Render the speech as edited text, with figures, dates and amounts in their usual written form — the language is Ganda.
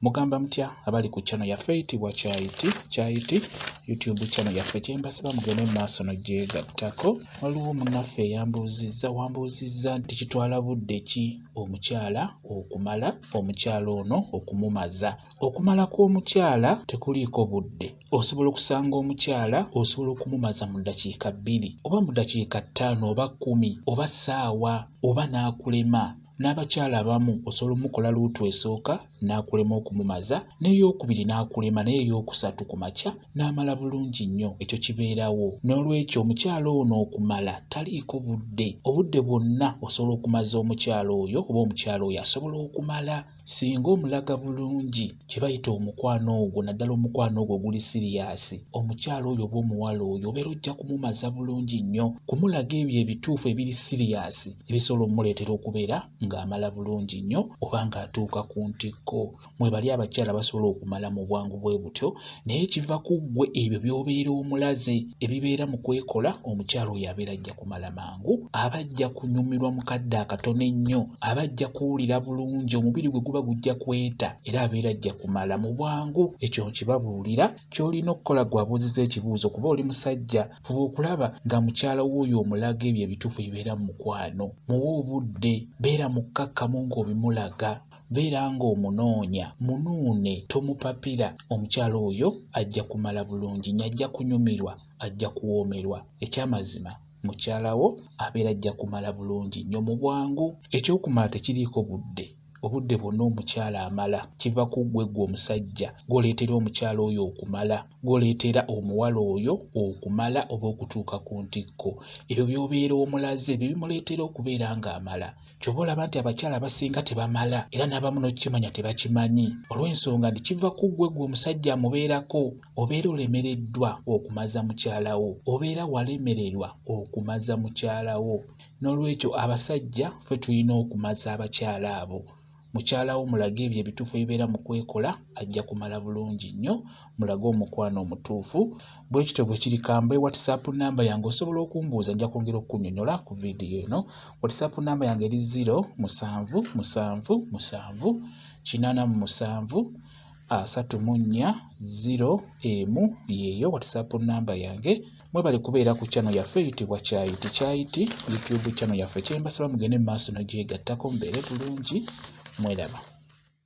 Mugamba mutya abali ku channel yaffe eyitibwa Kyayiti YouTube channel yaffe kyembasaba mugende mu maaso n'ogyegattako. Waliwo munnaffe wambuuzizza nti kitwala budde ki omukyala okumala omukyala ono okumumaza. Okumala kw'omukyala tekuliiko budde. Osobola okusanga omukyala osobola okumumaza mu ddakiika 2 oba mu ddakiika 5 oba 10 oba ssaawa oba n'akulema. N'abakyala abamu osobola omukola luutu esooka n'akulema okumumaza, n'eyokubiri n'akulema, naye ey'okusatu ku makya n'amala bulungi nnyo. Ekyo kibeerawo. N'olwekyo omukyala ono okumala taliiko budde. Obudde bwonna osobola okumaza omukyala oyo oba omukyala oyo asobola okumala. Singa omulaga bulungi kye bayita omukwano ogwo, naddala omukwano ogwo guli siriyasi, omukyala oyo oba omuwala oyo obeera ojja kumumaza bulungi nnyo. Kumulaga ebyo ebituufu ebiri siriyasi ebisobola omuleetera okubeera ng'amala bulungi nnyo oba ng'atuuka ku ntikko. Mwebali abakyala basobola okumala mu bwangu bwe butyo, naye kiva ku ggwe ebyo by'obeera omulaze ebibeera mu kwekola. Omukyala oyo abeera ajja kumala mangu, aba ajja kunyumirwa mu kadde akatono ennyo, aba ajja kuwulira bulungi, omubiri gwe guba gujja kweta era abeera ajja kumala mu bwangu. Ekyo nkibabuulira. Ky'olina okukola gwe abuuziza ekibuuzo, kuba oli musajja, fuba okulaba nga mukyala w'oyo omulaga ebyo ebituufu ebibeera mu mukwano. Muwe obudde, beera mukkakkamu ng'obimulaga, beera ng'omunoonya, munuune, tomupapira. Omukyala oyo ajja kumala bulungi, ajja kunyumirwa, ajja kuwoomerwa. Ekyamazima mukyala wo abeera ajja kumala bulungi nnyo mu bwangu. Ekyokumala tekiriiko budde. Obudde bwonna omukyala amala kiva ku ggwe omusajja gw'oleetera omukyala oyo okumala, gw'oleetera omuwala oyo okumala oba okutuuka ku ntikko. Ebyo by'obeera omulaze bye bimuleetera okubeera ng'amala. Ky'oba olaba nti abakyala abasinga tebamala era n'abamu n'okukimanya tebakimanyi, olw'ensonga nti kiva ku ggwe omusajja amubeerako. Obeera olemereddwa okumaza mukyala wo, obeera walemererwa okumaza mukyala wo. N'olwekyo abasajja ffe tulina okumaza abakyala abo. Mukyala wo mulage ebyo ebituufu ebibeera mu kwekola, ajja kumala bulungi nnyo. Mulage omukwano omutuufu. Bwe kityo bwe kiri. Kambe WhatsApp namba yange osobola okumbuuza, nja kwongera okukunnyonnyola ku vidiyo eno. WhatsApp namba yange eri 0777373401 yeeyo WhatsApp namba yange. Mwebale kubeera ku channel yaffe eyitibwa Kyayiti YouTube channel yaffe. Kyembasaba mugende mu maaso n'ogyegattako mubeere bulungi. Mweraba.